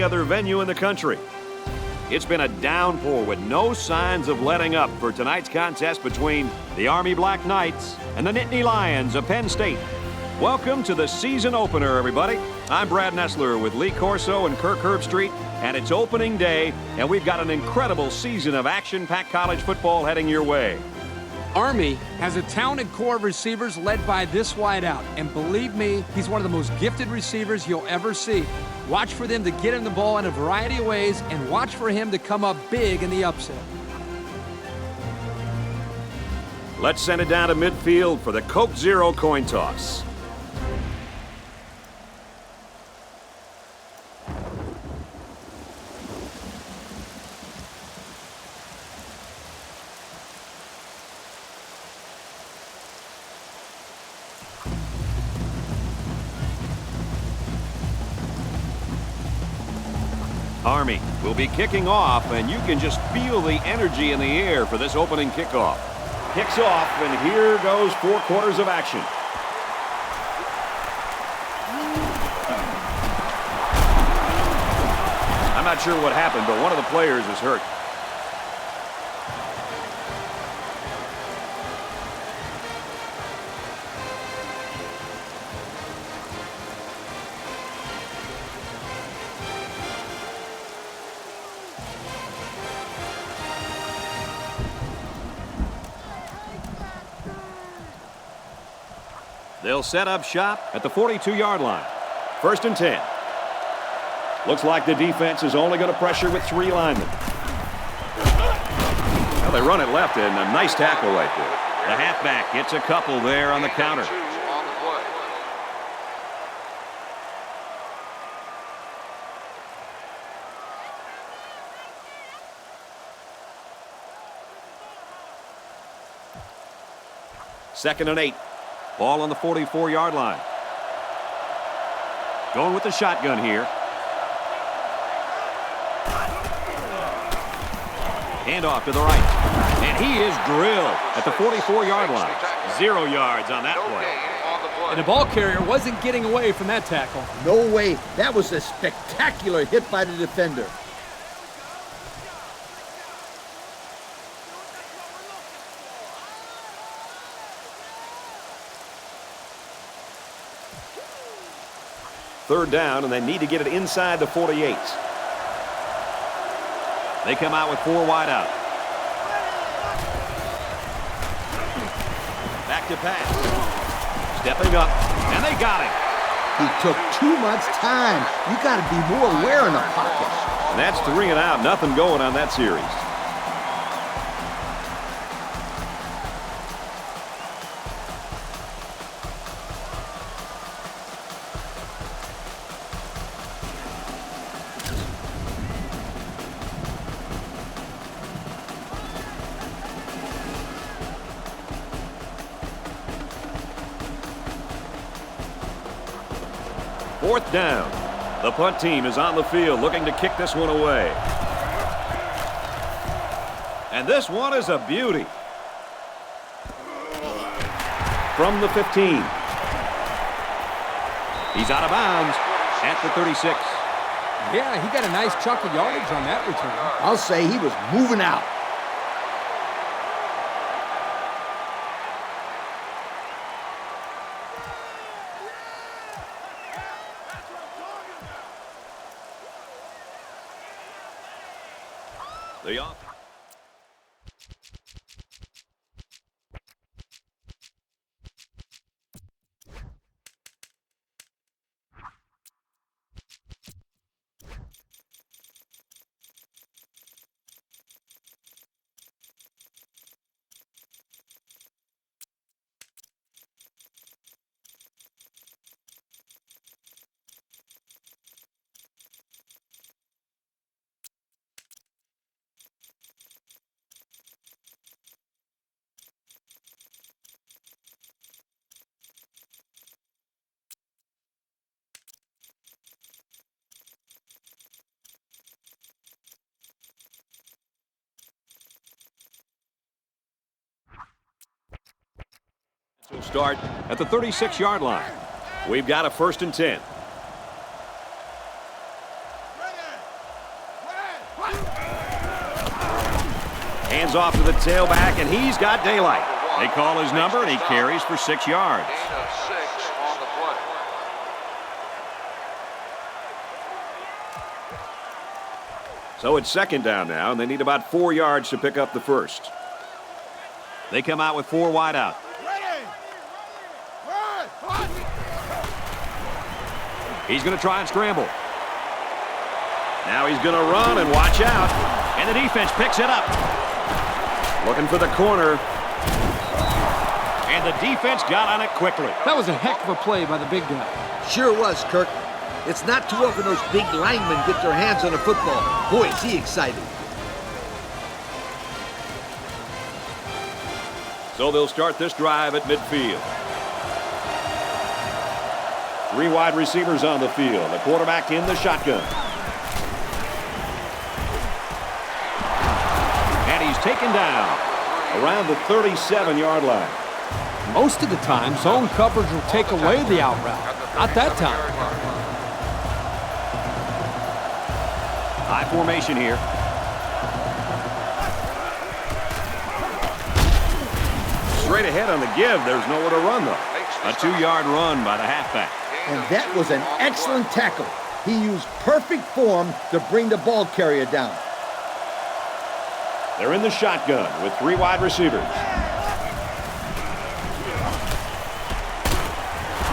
other venue in the country. It's been a downpour with no signs of letting up for tonight's contest between the Army Black Knights and the Nittany Lions of Penn State. Welcome to the season opener, everybody. I'm Brad Nessler with Lee Corso and Kirk Herbstreit, and it's opening day, and we've got an incredible season of action-packed college football heading your way. Army has a talented core of receivers led by this wideout, and believe me, he's one of the most gifted receivers you'll ever see. Watch for them to get him the ball in a variety of ways, and watch for him to come up big in the upset. Let's send it down to midfield for the Coke Zero coin toss. Army will be kicking off, and you can just feel the energy in the air for this opening kickoff. Kicks off, and here goes 4 quarters of action. I'm not sure what happened, but one of the players is hurt. They'll set up shop at the 42-yard line. 1st and 10. Looks like the defense is only going to pressure with 3 linemen. Well, they run it left, and a nice tackle right there. The halfback gets a couple there on the counter. Second and 8. Ball on the 44-yard line. Going with the shotgun here. Handoff to the right. And he is drilled at the 44-yard line. 0 yards on that play. And the ball carrier wasn't getting away from that tackle. No way. That was a spectacular hit by the defender. Third down, and they need to get it inside the 48. They come out with 4 wide out. Back to pass. Stepping up, and they got him. He took too much time. You got to be more aware in the pocket. And that's 3 and out. Nothing going on that series. Fourth down. The punt team is on the field looking to kick this one away. And this one is a beauty. From the 15. He's out of bounds at the 36. Yeah, he got a nice chunk of yardage on that return. I'll say he was moving out. The off. Will start at the 36-yard line. We've got a 1st and 10. Hands off to the tailback, and he's got daylight. They call his number, and he carries for 6 yards. Gain of 6 on the play. So it's second down now, and they need about 4 yards to pick up the first. They come out with 4 wide out. He's going to try and scramble. Now he's going to run and watch out. And the defense picks it up. Looking for the corner. And the defense got on it quickly. That was a heck of a play by the big guy. Sure was, Kirk. It's not too often those big linemen get their hands on a football. Boy, is he excited. So they'll start this drive at midfield. 3 wide receivers on the field. The quarterback in the shotgun. And he's taken down around the 37-yard line. Most of the time, zone coverage will take away the out route. Not that time. High formation here. Straight ahead on the give. There's nowhere to run, though. A 2-yard run by the halfback. And that was an excellent tackle. He used perfect form to bring the ball carrier down. They're in the shotgun with 3 wide receivers.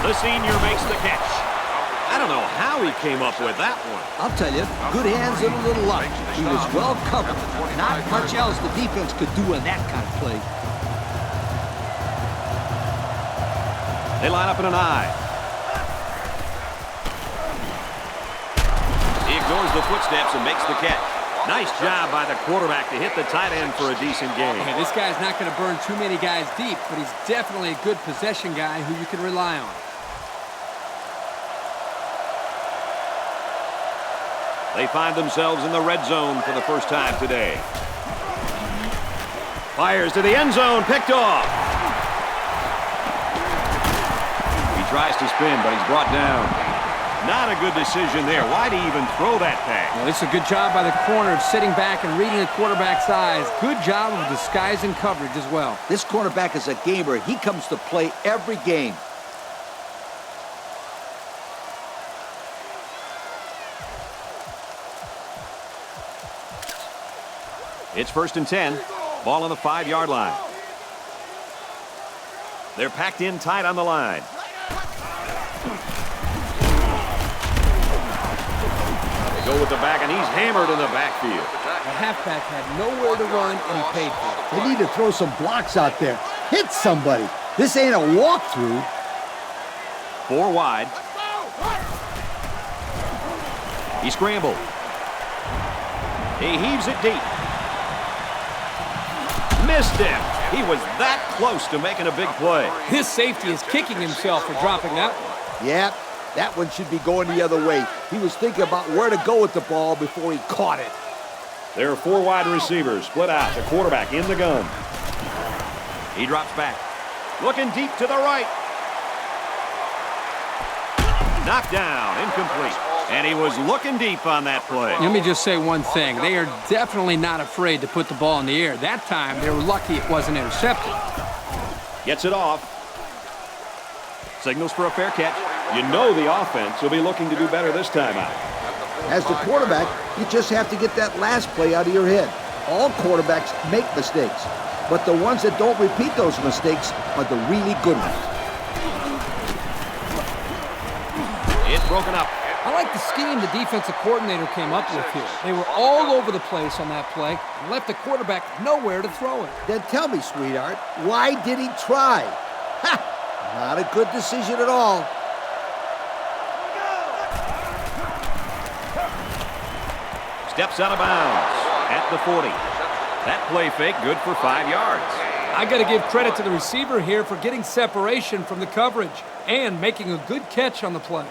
The senior makes the catch. I don't know how he came up with that one. I'll tell you, good hands and a little luck. He was well covered. Not much else the defense could do on that kind of play. They line up in an eye. He ignores the footsteps and makes the catch. Nice job by the quarterback to hit the tight end for a decent gain. Yeah, this guy's not going to burn too many guys deep, but he's definitely a good possession guy who you can rely on. They find themselves in the red zone for the first time today. Fires to the end zone, picked off. He tries to spin, but he's brought down. Not a good decision there. Why'd he even throw that pass? Well, it's a good job by the corner of sitting back and reading the quarterback's eyes. Good job of disguising coverage as well. This cornerback is a gamer. He comes to play every game. It's 1st and 10. Ball on the 5-yard line. They're packed in tight on the line. They go with the back, and he's hammered in the backfield. The halfback had nowhere to run, and he paid for it. They need to throw some blocks out there. Hit somebody. This ain't a walkthrough. 4 wide. He scrambled. He heaves it deep. Missed him. He was that close to making a big play. His safety is kicking himself for dropping that one. Yeah, that one should be going the other way. He was thinking about where to go with the ball before he caught it. There are 4 wide receivers split out. The quarterback in the gun. He drops back. Looking deep to the right. Knocked down, incomplete. And he was looking deep on that play. Let me just say one thing. They are definitely not afraid to put the ball in the air. That time, they were lucky it wasn't intercepted. Gets it off. Signals for a fair catch. You know the offense will be looking to do better this time out. As the quarterback, you just have to get that last play out of your head. All quarterbacks make mistakes, but the ones that don't repeat those mistakes are the really good ones. It's broken up. I like the scheme the defensive coordinator came up with here. They were all over the place on that play and left the quarterback nowhere to throw it. Then tell me, sweetheart, why did he try? Ha! Not a good decision at all. Steps out of bounds at the 40. That play fake good for 5 yards. I got to give credit to the receiver here for getting separation from the coverage and making a good catch on the play.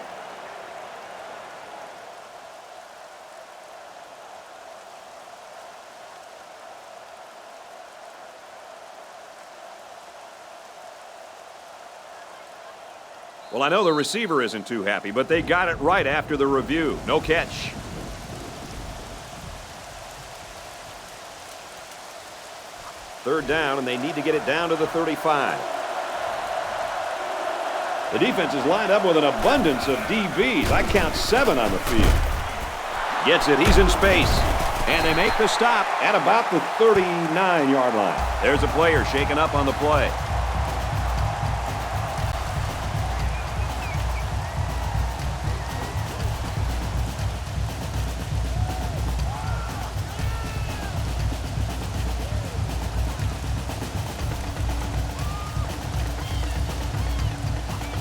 Well, I know the receiver isn't too happy, but they got it right after the review. No catch. Third down, and they need to get it down to the 35. The defense is lined up with an abundance of DBs. I count 7 on the field. Gets it. He's in space. And they make the stop at about the 39-yard line. There's a player shaken up on the play.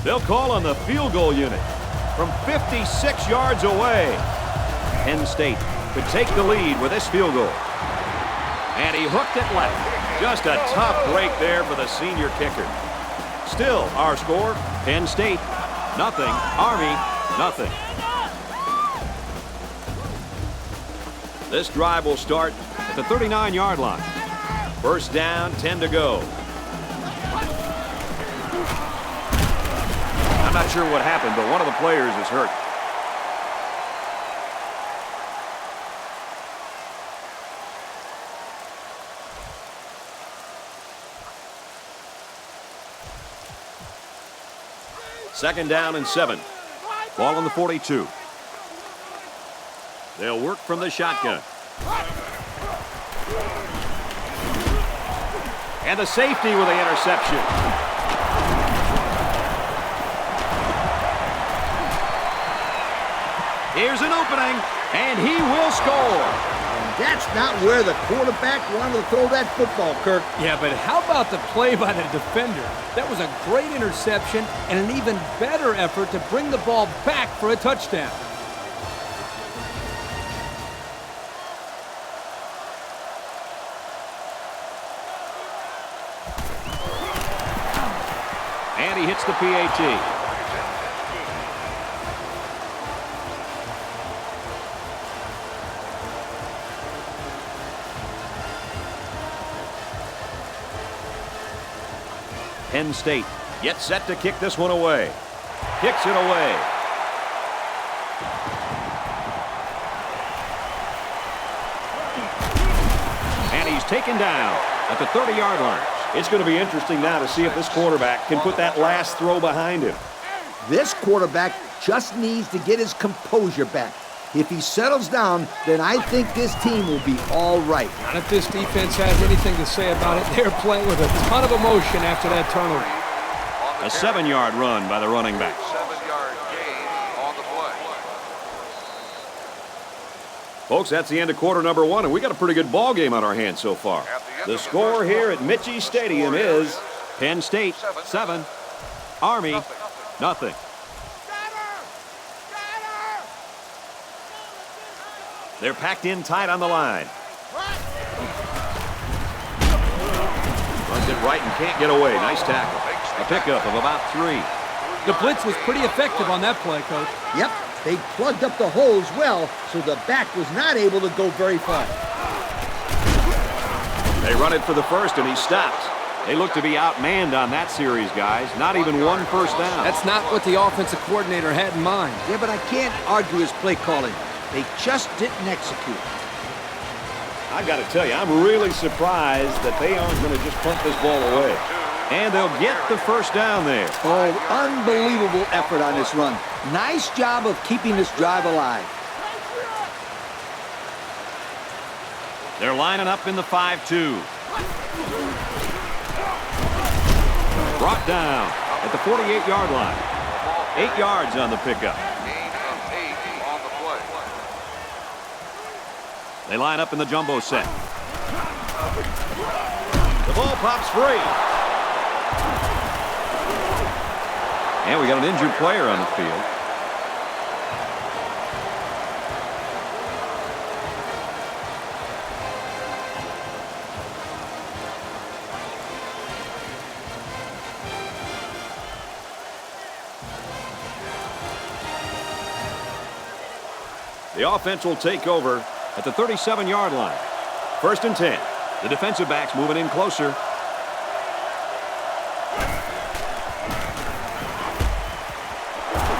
They'll call on the field goal unit from 56 yards away. Penn State could take the lead with this field goal. And he hooked it left. Just a tough break there for the senior kicker. Still, our score, Penn State, nothing. Army, nothing. This drive will start at the 39-yard line. First down, 10 to go. I'm not sure what happened, but one of the players is hurt. Second down and 7. Ball on the 42. They'll work from the shotgun. And the safety with the interception. Here's an opening, and he will score. That's not where the quarterback wanted to throw that football, Kirk. Yeah, but how about the play by the defender? That was a great interception and an even better effort to bring the ball back for a touchdown. And he hits the PAT. Penn State gets set to kick this one away. Kicks it away. And he's taken down at the 30-yard line. It's going to be interesting now to see if this quarterback can put that last throw behind him. This quarterback just needs to get his composure back. If he settles down, then I think this team will be all right. Not if this defense has anything to say about it. They're playing with a ton of emotion after that turnover. A 7-yard run by the running back. 7-yard gain on the play. Folks, that's the end of quarter number 1, and we got a pretty good ball game on our hands so far. The score here at Mitchie Stadium is Penn State 7, Army nothing. They're packed in tight on the line. Runs it right and can't get away. Nice tackle. A pickup of about 3. The blitz was pretty effective on that play, Coach. Yep, they plugged up the holes well, so the back was not able to go very far. They run it for the first, and he stops. They look to be outmanned on that series, guys. Not even 1 first down. That's not what the offensive coordinator had in mind. Yeah, but I can't argue his play calling. They just didn't execute. I've got to tell you, I'm really surprised that they aren't going to just punt this ball away. And they'll get the first down there. Oh, unbelievable effort on this run. Nice job of keeping this drive alive. They're lining up in the 5-2. Brought down at the 48-yard line. 8 yards on the pickup. Gain of 8 on the play. They line up in the jumbo set. The ball pops free. And we got an injured player on the field. The offense will take over at the 37-yard line. First and 10. The defensive backs moving in closer.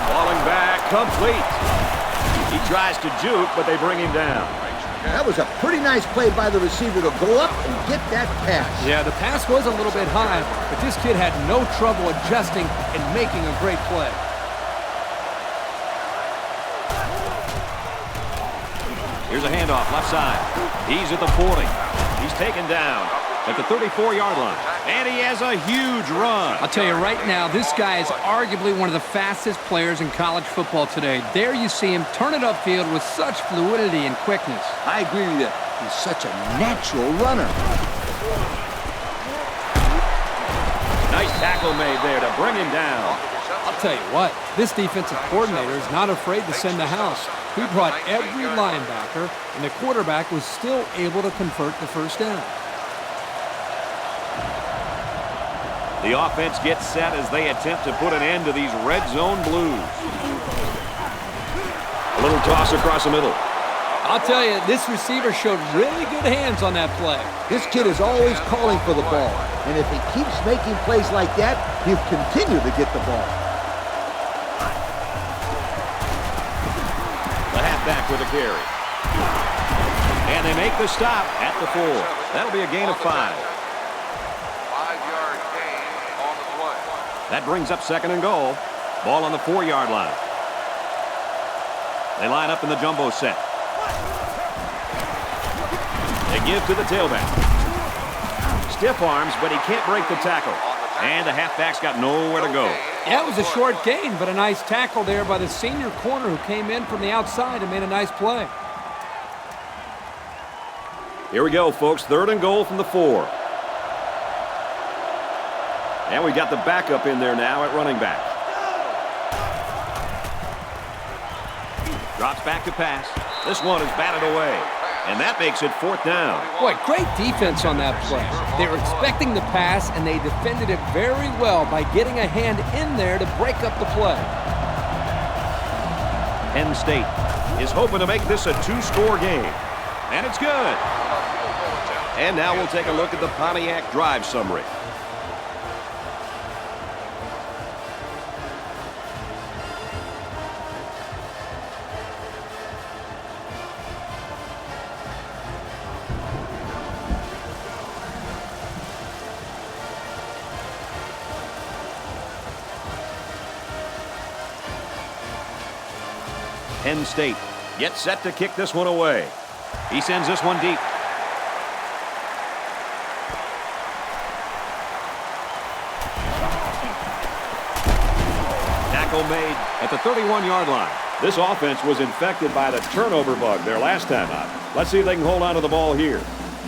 Falling back, complete. He tries to juke, but they bring him down. That was a pretty nice play by the receiver to go up and get that pass. Yeah, the pass was a little bit high, but this kid had no trouble adjusting and making a great play. Here's a handoff, left side. He's at the 40. He's taken down at the 34-yard line. And he has a huge run. I'll tell you right now, this guy is arguably one of the fastest players in college football today. There you see him turn it upfield with such fluidity and quickness. I agree with you. He's such a natural runner. Nice tackle made there to bring him down. I'll tell you what, this defensive coordinator is not afraid to send the house. He brought every linebacker, and the quarterback was still able to convert the first down. The offense gets set as they attempt to put an end to these red zone blues. A little toss across the middle. I'll tell you, this receiver showed really good hands on that play. This kid is always calling for the ball, and if he keeps making plays like that, he'll continue to get the ball. The halfback with a carry. And they make the stop at the 4. That'll be a gain of 5. 5-yard gain on the play. That brings up 2nd and goal. Ball on the 4-yard line. They line up in the jumbo set. They give to the tailback. Stiff arms, but he can't break the tackle. And the halfback's got nowhere to go. Yeah, it was a short gain, but a nice tackle there by the senior corner who came in from the outside and made a nice play. Here we go, folks. 3rd and goal from the 4. And we got the backup in there now at running back. Drops back to pass. This one is batted away. And that makes it 4th down. Boy, great defense on that play. They were expecting the pass, and they defended it very well by getting a hand in there to break up the play. Penn State is hoping to make this a 2-score game. And it's good. And now we'll take a look at the Pontiac drive summary. Penn State gets set to kick this one away. He sends this one deep. Tackle made at the 31-yard line. This offense was infected by the turnover bug their last time out. Let's see if they can hold on to the ball here.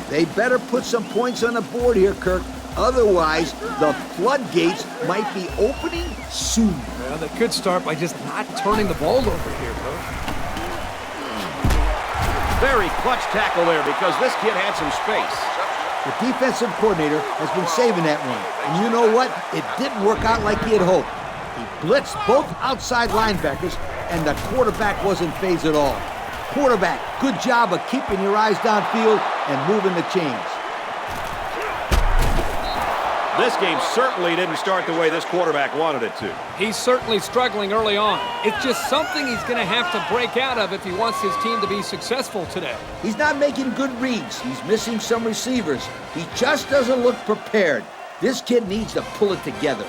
They better put some points on the board here, Kirk. Otherwise, the floodgates might be opening soon. Well, they could start by just not turning the ball over here, Coach. Very clutch tackle there because this kid had some space. The defensive coordinator has been saving that one. And you know what? It didn't work out like he had hoped. He blitzed both outside linebackers, and the quarterback wasn't phased at all. Quarterback, good job of keeping your eyes downfield and moving the chains. This game certainly didn't start the way this quarterback wanted it to. He's certainly struggling early on. It's just something he's going to have to break out of if he wants his team to be successful today. He's not making good reads. He's missing some receivers. He just doesn't look prepared. This kid needs to pull it together.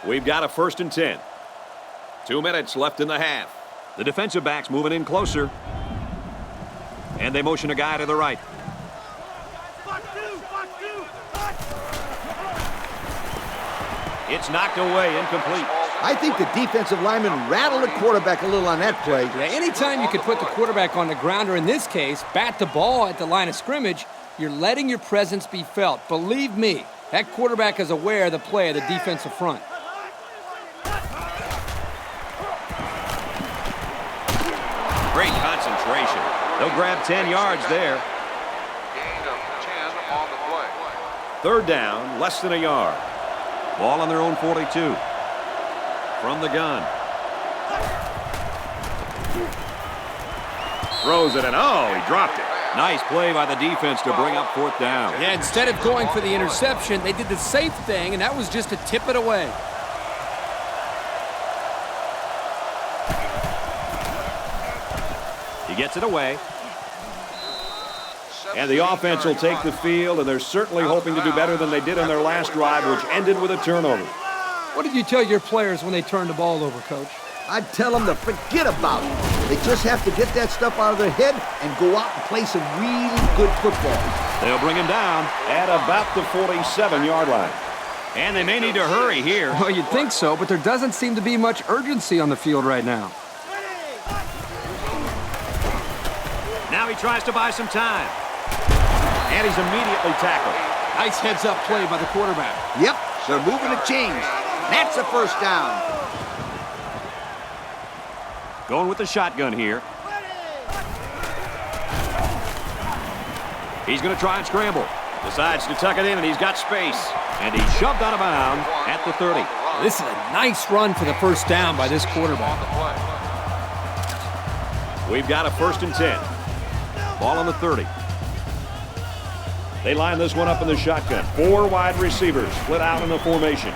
We've got a 1st and 10. 2 minutes left in the half. The defensive back's moving in closer. And they motion a guy to the right. It's knocked away, incomplete. I think the defensive lineman rattled the quarterback a little on that play. Yeah, anytime you can put the quarterback on the ground, or in this case, bat the ball at the line of scrimmage, you're letting your presence be felt. Believe me, that quarterback is aware of the play of the defensive front. Great concentration. They'll grab 10 yards there. Gain of 10 on the play. 3rd down, less than a yard. Ball on their own 42. From the gun. Throws it, and oh, he dropped it. Nice play by the defense to bring up 4th down. Yeah, instead of going for the interception, they did the safe thing, and that was just to tip it away. He gets it away. And the offense will take the field, and they're certainly hoping to do better than they did on their last drive, which ended with a turnover. What did you tell your players when they turned the ball over, Coach? I'd tell them to forget about it. They just have to get that stuff out of their head and go out and play some really good football. They'll bring him down at about the 47-yard line. And they may need to hurry here. Well, you'd think so, but there doesn't seem to be much urgency on the field right now. Now he tries to buy some time. And he's immediately tackled. Nice heads-up play by the quarterback. Yep, they're moving to change. That's a first down. Going with the shotgun here. He's going to try and scramble. Decides to tuck it in, and he's got space. And he's shoved out of bounds at the 30. This is a nice run for the first down by this quarterback. We've got a 1st and 10. Ball on the 30. They line this one up in the shotgun. 4 wide receivers split out in the formation.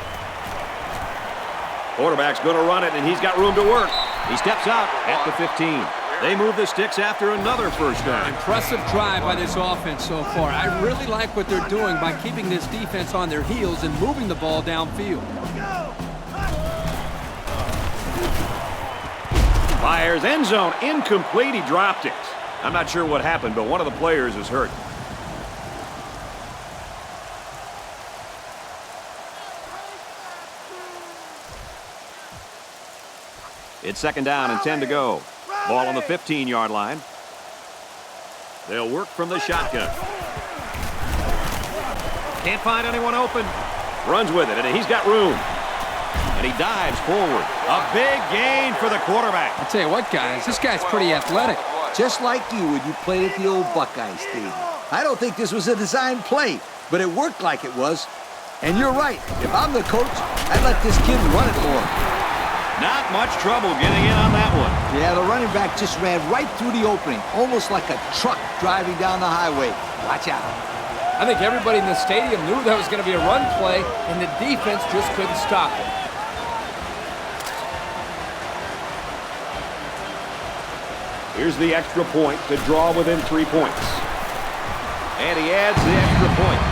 Quarterback's going to run it, and he's got room to work. He steps out at the 15. They move the sticks after another first down. Impressive drive by this offense so far. I really like what they're doing by keeping this defense on their heels and moving the ball downfield. Fires end zone incomplete. He dropped it. I'm not sure what happened, but one of the players is hurt. It's 2nd down and 10 to go. Ball on the 15-yard line. They'll work from the shotgun. Can't find anyone open. Runs with it, and he's got room. And he dives forward. A big gain for the quarterback. I'll tell you what, guys, this guy's pretty athletic. Just like you when you played at the old Buckeye Stadium. I don't think this was a designed play, but it worked like it was. And you're right. If I'm the coach, I'd let this kid run it more. Not much trouble getting in on that one. Yeah, the running back just ran right through the opening, almost like a truck driving down the highway. Watch out. I think everybody in the stadium knew that was going to be a run play, and the defense just couldn't stop it. Here's the extra point to draw within 3 points. And he adds the extra point.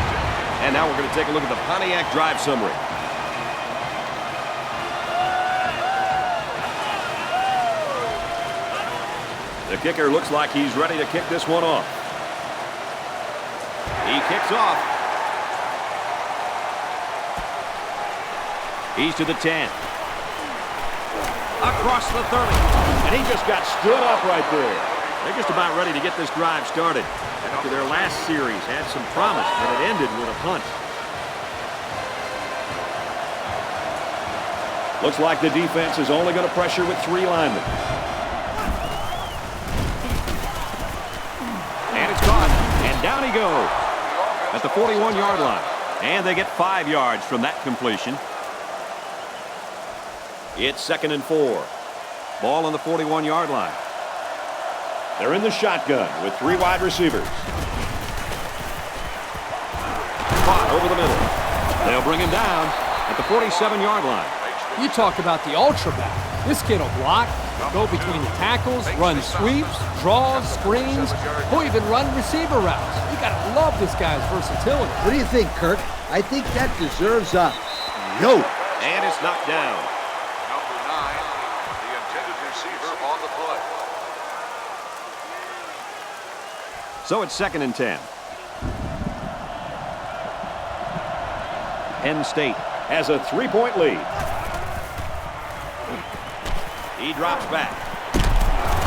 And now we're going to take a look at the Pontiac drive summary. The kicker looks like he's ready to kick this one off. He kicks off. He's to the 10. Across the 30. And he just got stood up right there. They're just about ready to get this drive started. After their last series had some promise, but it ended with a punt. Looks like the defense is only going to pressure with 3 linemen. And it's caught. And down he goes at the 41-yard line. And they get 5 yards from that completion. It's 2nd and 4. Ball on the 41-yard line. They're in the shotgun with 3 wide receivers. Caught over the middle. They'll bring him down at the 47-yard line. You talk about the ultra back. This kid will block, go between the tackles, run sweeps, draws, screens. He'll even run receiver routes. You got to love this guy's versatility. What do you think, Kirk? I think that deserves a yo. And it's knocked down. Number 9, the intended receiver on the play. So it's 2nd and 10. Penn State has a 3-point lead. He drops back.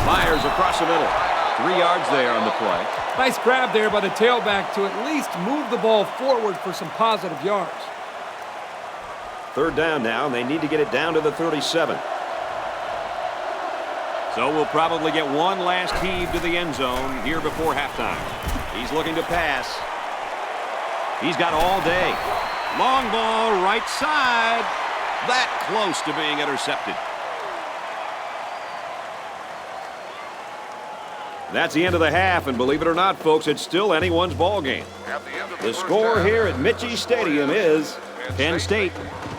Fires across the middle. 3 yards there on the play. Nice grab there by the tailback to at least move the ball forward for some positive yards. 3rd down now, and they need to get it down to the 37. So we'll probably get one last heave to the end zone here before halftime. He's looking to pass. He's got all day. Long ball, right side. That close to being intercepted. That's the end of the half, and believe it or not, folks, it's still anyone's ball game. At the end of The first score half, here at Mitchie Stadium is Penn State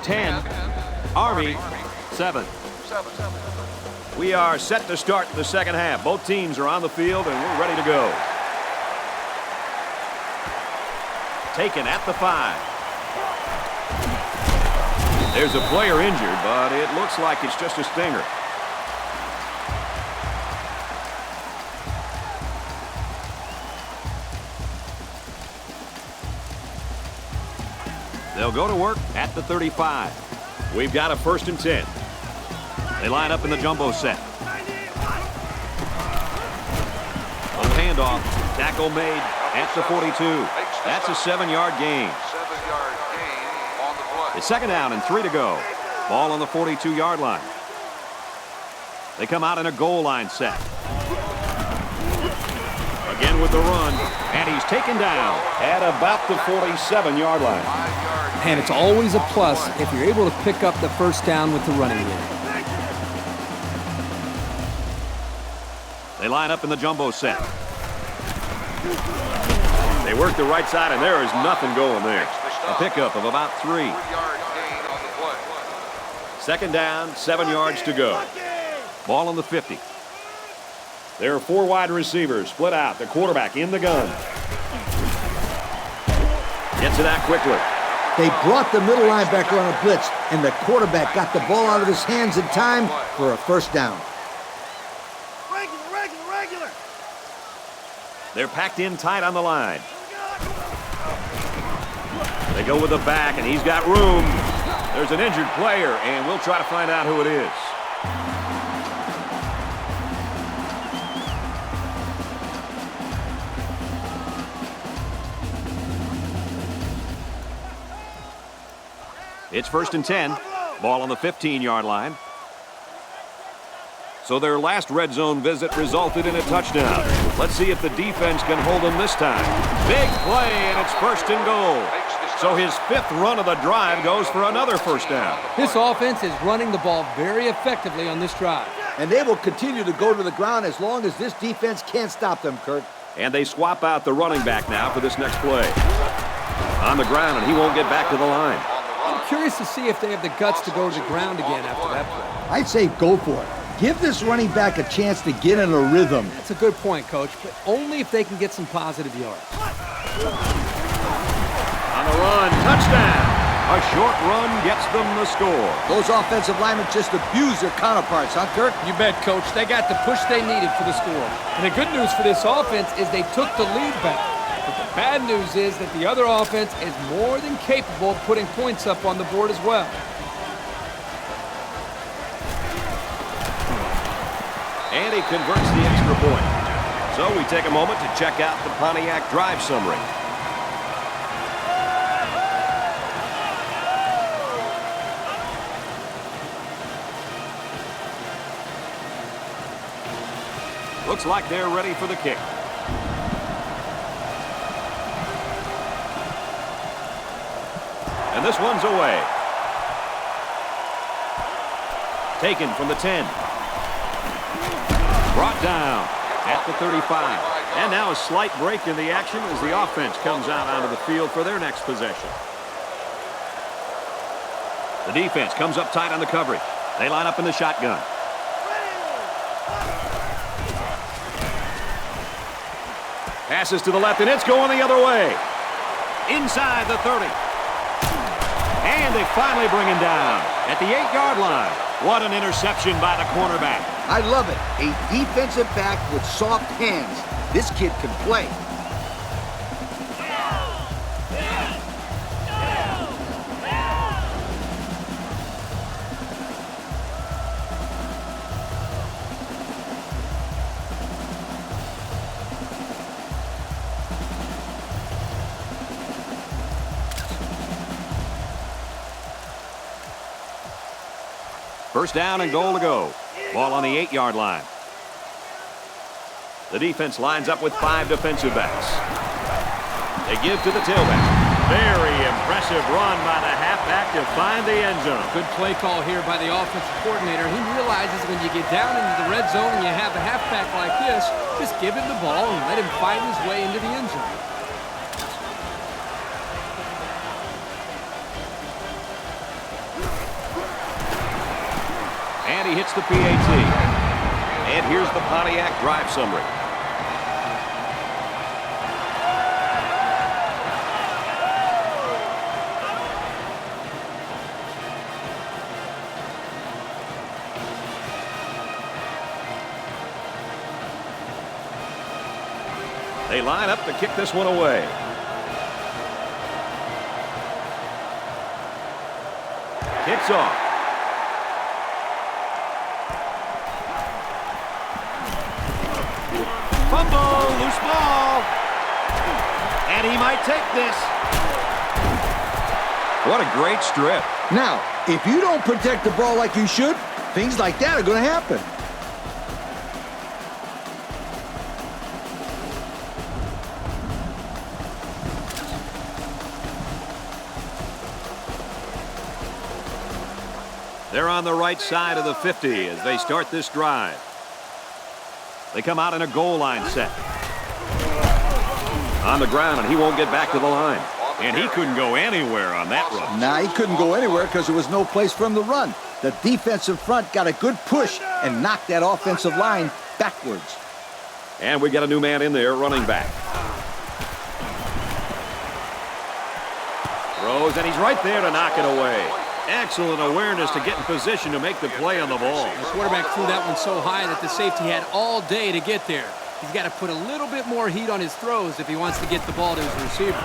10, Army 7. 7. We are set to start the second half. Both teams are on the field, and we're ready to go. Taken at the 5. There's a player injured, but it looks like it's just a stinger. They'll go to work at the 35. We've got a 1st and 10. They line up in the jumbo set. Little handoff. Tackle made at the 42. That's a 7-yard gain. 7-yard gain on the play. It's 2nd down and 3 to go. Ball on the 42-yard line. They come out in a goal line set. Again with the run, and he's taken down at about the 47-yard line. 5-yard And it's always a plus if you're able to pick up the first down with the running game. They line up in the jumbo set. They work the right side, and there is nothing going there. A pickup of about 3. 3-yard gain on the play. 2nd down, 7 yards to go. Ball on the 50. There are 4 wide receivers split out. The quarterback in the gun. Gets it out quickly. They brought the middle linebacker on a blitz, and the quarterback got the ball out of his hands in time for a 1st down. Regular. They're packed in tight on the line. They go with the back, and he's got room. There's an injured player, and we'll try to find out who it is. It's 1st and 10. Ball on the 15-yard line. So their last red zone visit resulted in a touchdown. Let's see if the defense can hold them this time. Big play, and it's 1st and goal. So his 5th run of the drive goes for another 1st down. This offense is running the ball very effectively on this drive. And they will continue to go to the ground as long as this defense can't stop them, Kurt. And they swap out the running back now for this next play. On the ground, and he won't get back to the line. I'm curious to see if they have the guts to go to the ground again after that play. I'd say go for it. Give this running back a chance to get in a rhythm. That's a good point, Coach, but only if they can get some positive yards. On the run, touchdown. A short run gets them the score. Those offensive linemen just abuse their counterparts, huh, Kurt? You bet, Coach. They got the push they needed for the score. And the good news for this offense is they took the lead back. But the bad news is that the other offense is more than capable of putting points up on the board as well. And he converts the extra point. So we take a moment to check out the Pontiac drive summary. Looks like they're ready for the kick. And this one's away. Taken from the 10. Brought down at the 35. And now a slight break in the action as the offense comes out onto the field for their next possession. The defense comes up tight on the coverage. They line up in the shotgun. Passes to the left, and it's going the other way. Inside the 30. And they finally bring him down at the 8-yard line. What an interception by the cornerback. I love it. A defensive back with soft hands. This kid can play. First down and goal to go. Ball on the 8-yard line. The defense lines up with 5 defensive backs. They give to the tailback. Very impressive run by the halfback to find the end zone. Good play call here by the offensive coordinator. He realizes when you get down into the red zone and you have a halfback like this, just give him the ball and let him find his way into the end zone. And he hits the PAT. And here's the Pontiac drive summary. They line up to kick this one away. Kicks off. Fumble, loose ball. And he might take this. What a great strip. Now, if you don't protect the ball like you should, things like that are going to happen. They're on the right side of the 50 as they start this drive. They come out in a goal line set. On the ground, and he won't get back to the line. And he couldn't go anywhere on that run. Nah, he couldn't go anywhere because there was no place for him to run. The defensive front got a good push and knocked that offensive line backwards. And we got a new man in there, running back. Throws, and he's right there to knock it away. Excellent awareness to get in position to make the play on the ball. The quarterback threw that one so high that the safety had all day to get there. He's got to put a little bit more heat on his throws if he wants to get the ball to his receiver.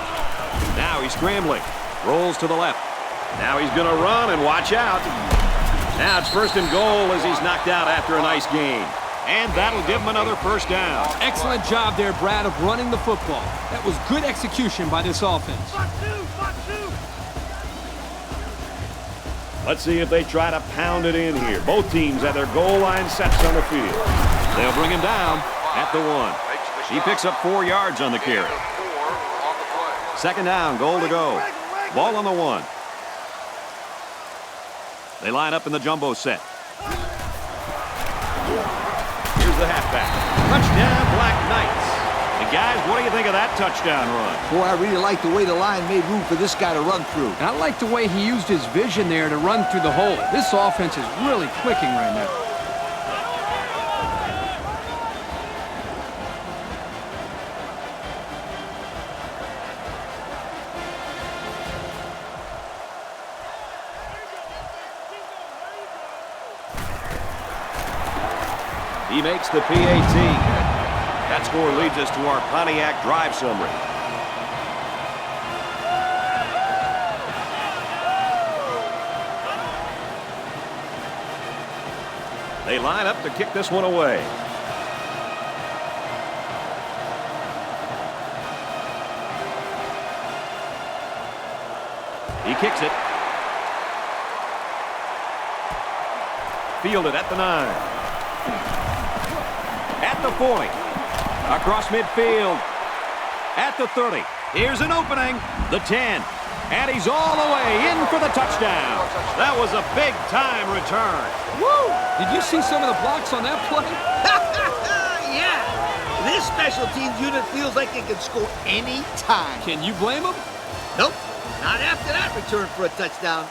Now he's scrambling. Rolls to the left. Now he's going to run, and watch out. Now it's first and goal as he's knocked out after a nice gain. And that'll give him another first down. Excellent job there, Brad, of running the football. That was good execution by this offense. Let's see if they try to pound it in here. Both teams have their goal line sets on the field. They'll bring him down at the 1. He picks up 4 yards on the carry. Second down, goal to go. Ball on the 1. They line up in the jumbo set. Here's the halfback. Touchdown, Black Knights. And guys, what do you think of that touchdown run? Boy, I really like the way the line made room for this guy to run through. And I like the way he used his vision there to run through the hole. This offense is really clicking right now. He makes the PAT. That score leads us to our Pontiac drive summary. They line up to kick this one away. He kicks it. Fielded at the 9. At the 40. Across midfield. At the 30. Here's an opening. The 10. And he's all the way in for the touchdown. That was a big-time return. Woo! Did you see some of the blocks on that play? Yeah! This special teams unit feels like it can score any time. Can you blame him? Nope, not after that return for a touchdown.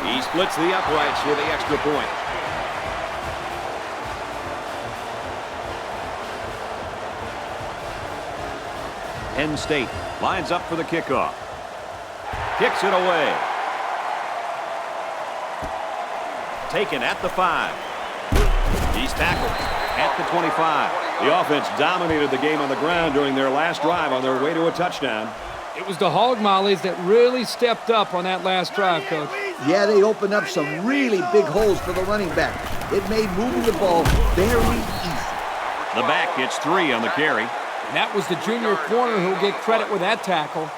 He splits the uprights for the extra point. Penn State lines up for the kickoff. Kicks it away. Taken at the 5. He's tackled. at the 25. The offense dominated the game on the ground during their last drive on their way to a touchdown. It was the hog mollies that really stepped up on that last drive, Coach. Yeah, they opened up some really big holes for the running back. It made moving the ball very easy. The back gets 3 on the carry. And that was the junior corner who'll get credit with that tackle.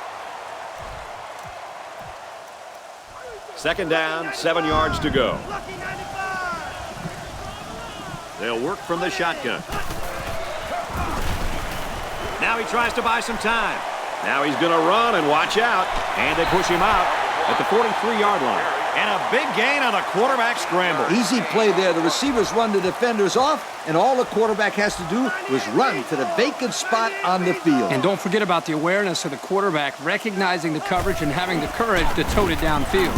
Second down, 7 yards to go. They'll work from the shotgun. Now he tries to buy some time. Now he's going to run and watch out. And they push him out at the 43-yard line. And a big gain on a quarterback scramble. Easy play there. The receivers run the defenders off, and all the quarterback has to do is run to the vacant spot on the field. And don't forget about the awareness of the quarterback, recognizing the coverage and having the courage to tote it downfield.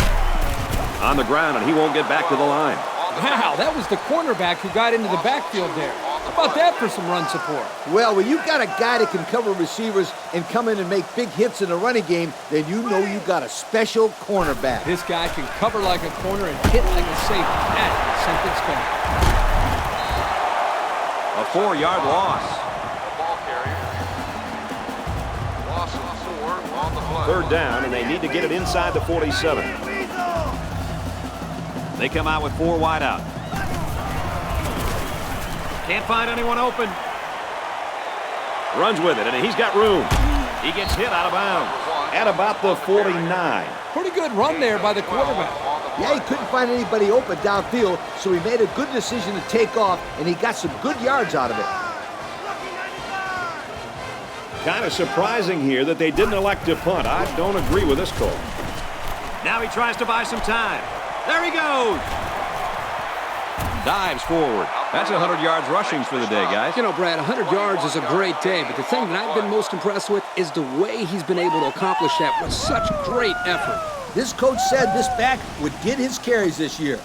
On the ground, and he won't get back to the line. Wow, that was the cornerback who got into the backfield there. How about that for some run support? Well, when you've got a guy that can cover receivers and come in and make big hits in the running game, then you know you got a special cornerback. This guy can cover like a corner and hit like a safety. That is something special. A 4-yard loss. Ball carrier. Loss of 4 on the play. Third down, and they need to get it inside the 47. They come out with 4 wide out. Can't find anyone open. Runs with it, and he's got room. He gets hit out of bounds at about the 49. Pretty good run there by the quarterback. Yeah, he couldn't find anybody open downfield, so he made a good decision to take off, and he got some good yards out of it. Kind of surprising here that they didn't elect to punt. I don't agree with this call. Now he tries to buy some time. There he goes. Dives forward. That's 100 yards rushing for the day, guys. You know, Brad, 100 yards is a great day, but the thing that I've been most impressed with is the way he's been able to accomplish that with such great effort. This coach said this back would get his carries this year.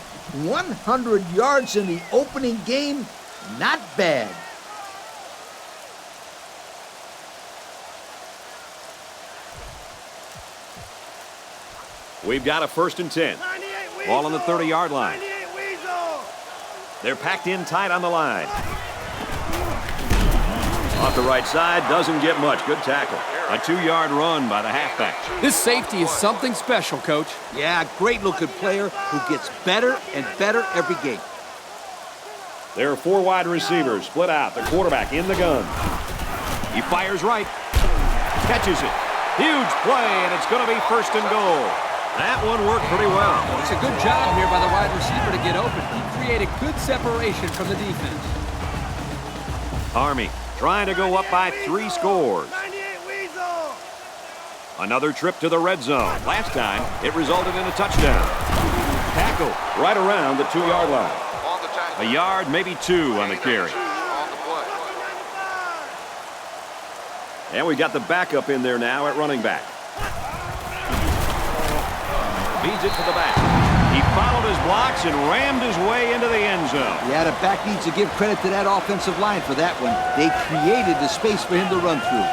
100 yards in the opening game, not bad. We've got a 1st and 10. Ball on the 30-yard line. They're packed in tight on the line. Off the right side, doesn't get much. Good tackle. A 2-yard run by the halfback. This safety is something special, Coach. Yeah, great-looking player who gets better and better every game. There are 4 wide receivers split out. The quarterback in the gun. He fires right. Catches it. Huge play, and it's going to be 1st and goal. That one worked pretty well. It's a good job here by the wide receiver to get open. He created good separation from the defense. Army trying to go up by 3 scores. Another trip to the red zone. Last time, it resulted in a touchdown. Tackle right around the 2-yard line. A yard, maybe 2 on the carry. And we got the backup in there now at running back. Feeds it to the back. He followed his blocks and rammed his way into the end zone. Yeah, the back needs to give credit to that offensive line for that one. They created the space for him to run through.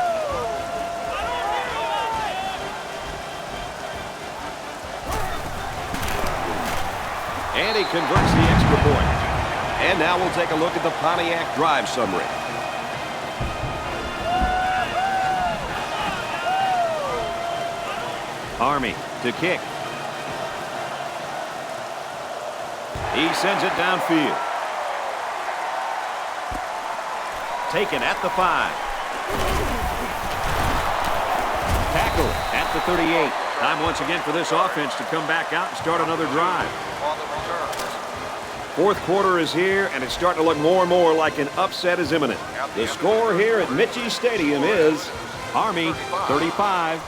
And he converts the extra point. And now we'll take a look at the Pontiac drive summary. Army to kick. He sends it downfield. Taken at the 5. Tackle at the 38. Time once again for this offense to come back out and start another drive. 4th quarter is here, and it's starting to look more and more like an upset is imminent. The score here at Mitchie Stadium is Army 35,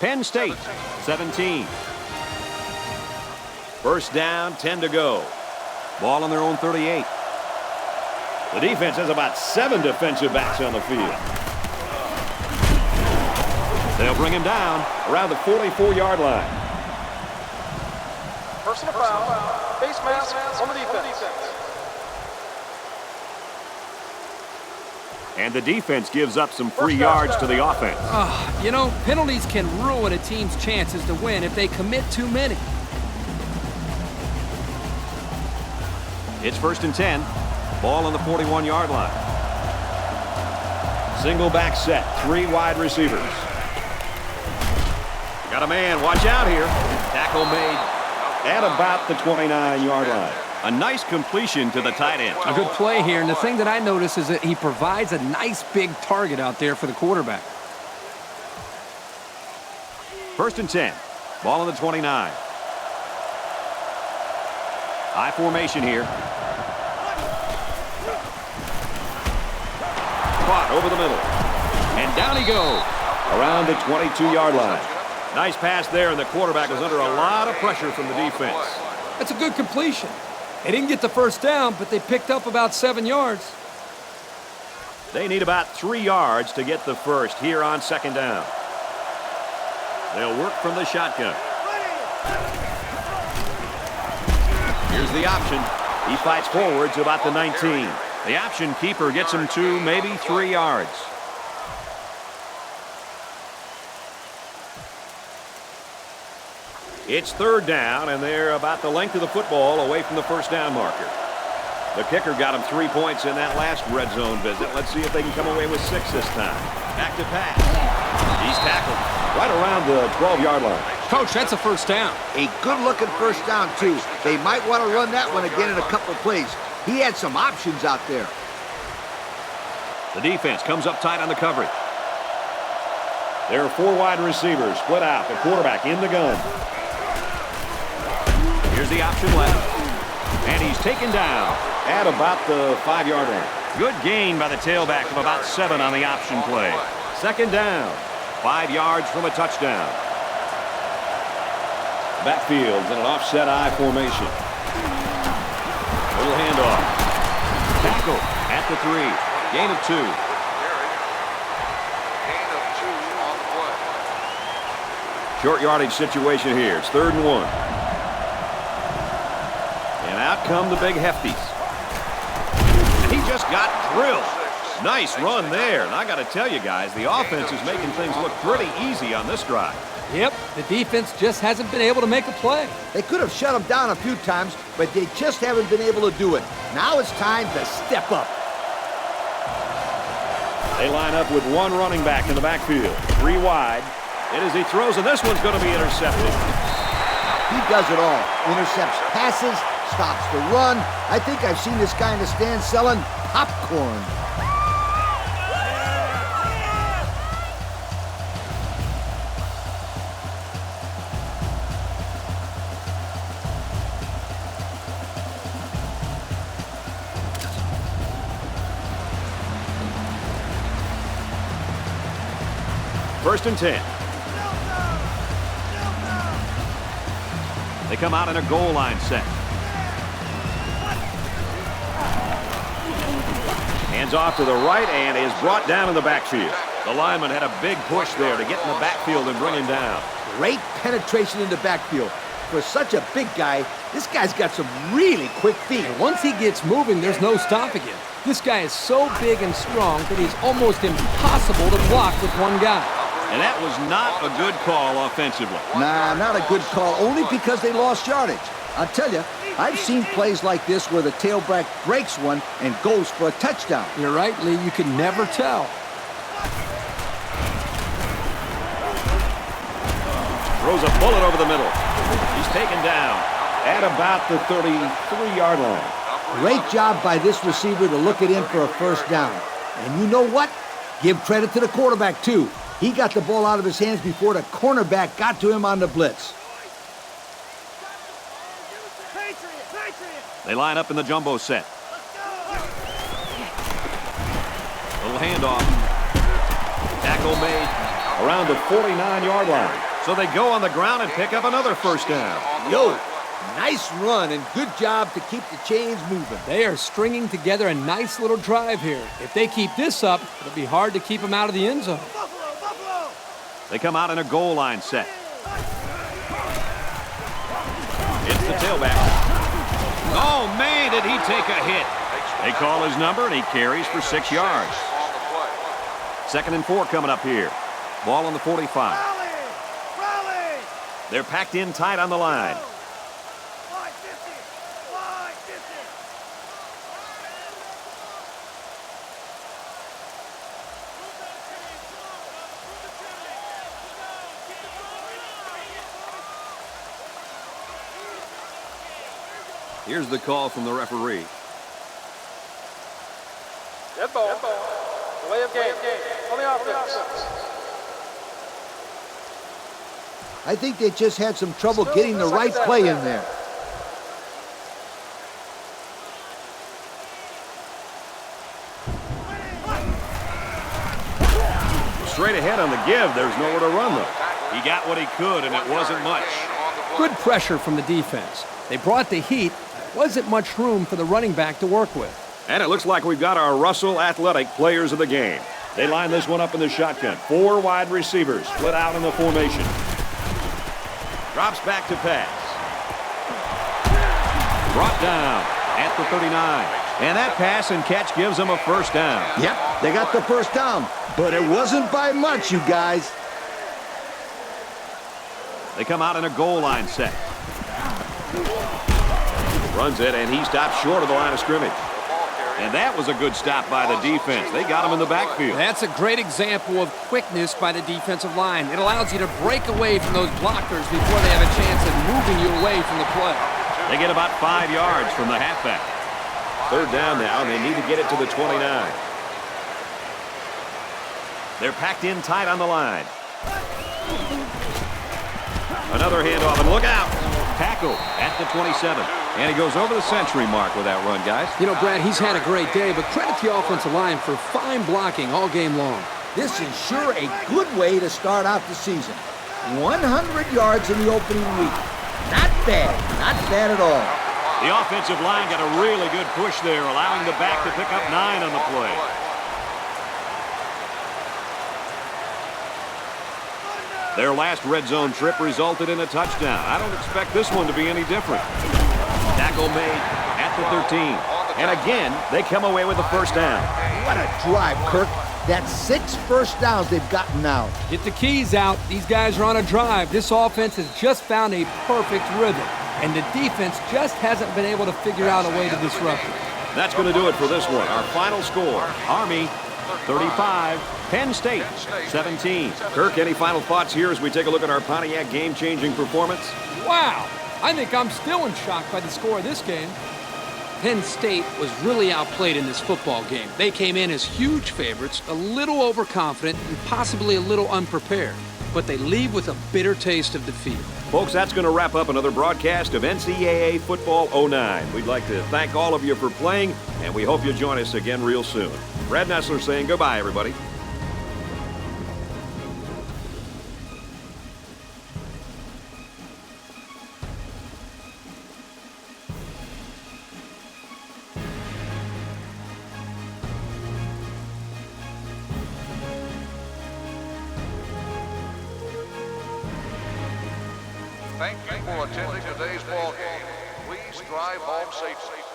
Penn State 17. 1st down, 10 to go. Ball on their own 38. The defense has about 7 defensive backs on the field. They'll bring him down around the 44-yard line. Personal foul, face mask on the defense. And the defense gives up some free yards to the offense. You know, penalties can ruin a team's chances to win if they commit too many. It's 1st and 10. Ball on the 41-yard line. Single back set, 3 wide receivers. Got a man, watch out here. Tackle made at about the 29-yard line. A nice completion to the tight end. A good play here, and the thing that I notice is that he provides a nice big target out there for the quarterback. 1st and 10. Ball on the 29. High formation here. Caught over the middle. And down he goes. Around the 22-yard line. Nice pass there, and the quarterback was under a lot of pressure from the defense. That's a good completion. They didn't get the first down, but they picked up about 7 yards. They need about 3 yards to get the first here on 2nd down. They'll work from the shotgun. Here's the option. He fights forward to about the 19. The option keeper gets him 2, maybe 3 yards. It's 3rd down, and they're about the length of the football away from the first down marker. The kicker got him 3 points in that last red zone visit. Let's see if they can come away with 6 this time. Back to pass. He's tackled right around the 12-yard line. Coach, that's a first down. A good-looking first down, too. They might want to run that one again in a couple of plays. He had some options out there. The defense comes up tight on the coverage. There are 4 wide receivers split out. The quarterback in the gun. Here's the option left. And he's taken down at about the 5-yard line. Good gain by the tailback of about 7 on the option play. 2nd down. 5 yards from a touchdown. Backfield's in an offset I formation. Little handoff. Tackle at the 3. Gain of 2. Gain of 2 on the play. Short yardage situation here. It's 3rd and 1. And out come the big hefties. And he just got drilled. Nice run there. And I got to tell you guys, the offense is making things look pretty easy on this drive. Yep, the defense just hasn't been able to make a play. They could have shut him down a few times, but they just haven't been able to do it. Now it's time to step up. They line up with 1 running back in the backfield. 3 wide. And as he throws, and this one's going to be intercepted. He does it all. Intercepts passes, stops the run. I think I've seen this guy in the stand selling popcorn. First and 10. They come out in a goal line set. Hands off to the right and is brought down in the backfield. The lineman had a big push there to get in the backfield and bring him down. Great penetration in the backfield. For such a big guy, this guy's got some really quick feet. And once he gets moving, there's no stopping him. This guy is so big and strong that he's almost impossible to block with one guy. And that was not a good call offensively. Nah, not a good call, only because they lost yardage. I'll tell you, I've seen plays like this where the tailback breaks one and goes for a touchdown. You're right, Lee. You can never tell. Throws a bullet over the middle. He's taken down at about the 33-yard line. Great job by this receiver to look it in for a first down. And you know what? Give credit to the quarterback, too. He got the ball out of his hands before the cornerback got to him on the blitz. They line up in the jumbo set. Little handoff. Tackle made around the 49-yard line. So they go on the ground and pick up another first down. Yo, nice run and good job to keep the chains moving. They are stringing together a nice little drive here. If they keep this up, it'll be hard to keep them out of the end zone. They come out in a goal line set. It's the tailback. Oh, man, did he take a hit. They call his number, and he carries for 6 yards. 2nd and 4 coming up here. Ball on the 45. They're packed in tight on the line. Here's the call from the referee. Dead ball. Delay of game. On the offense. I think they just had some trouble getting the right play in there. Straight ahead on the give. There's nowhere to run, though. He got what he could, and it wasn't much. Good pressure from the defense. They brought the heat. Wasn't much room for the running back to work with. And it looks like we've got our Russell Athletic players of the game. They line this one up in the shotgun. 4 wide receivers split out in the formation. Drops back to pass. Brought down at the 39. And that pass and catch gives them a first down. Yep, they got the first down, but it wasn't by much, you guys. They come out in a goal line set. Runs it, and he stops short of the line of scrimmage. And that was a good stop by the defense. They got him in the backfield. That's a great example of quickness by the defensive line. It allows you to break away from those blockers before they have a chance of moving you away from the play. They get about 5 yards from the halfback. Third down now, and they need to get it to the 29. They're packed in tight on the line. Another handoff, and look out. Tackle at the 27. And he goes over the century mark with that run, guys. You know, Brad, he's had a great day, but credit the offensive line for fine blocking all game long. This is sure a good way to start out the season. 100 yards in the opening week. Not bad at all. The offensive line got a really good push there, allowing the back to pick up 9 on the play. Their last red zone trip resulted in a touchdown. I don't expect this one to be any different. Tackle made at the 13. And again, they come away with the first down. What a drive, Kirk. That's 6 first downs they've gotten now. Get the keys out. These guys are on a drive. This offense has just found a perfect rhythm, and the defense just hasn't been able to figure out a way to disrupt it. That's going to do it for this one. Our final score, Army 35, Penn State 17. Kirk, any final thoughts here as we take a look at our Pontiac game-changing performance? Wow! I think I'm still in shock by the score of this game. Penn State was really outplayed in this football game. They came in as huge favorites, a little overconfident, and possibly a little unprepared. But they leave with a bitter taste of defeat. Folks, that's going to wrap up another broadcast of NCAA Football 09. We'd like to thank all of you for playing, and we hope you'll join us again real soon. Brad Nessler saying goodbye, everybody. Thank you for attending today's ball game. Please drive home safely.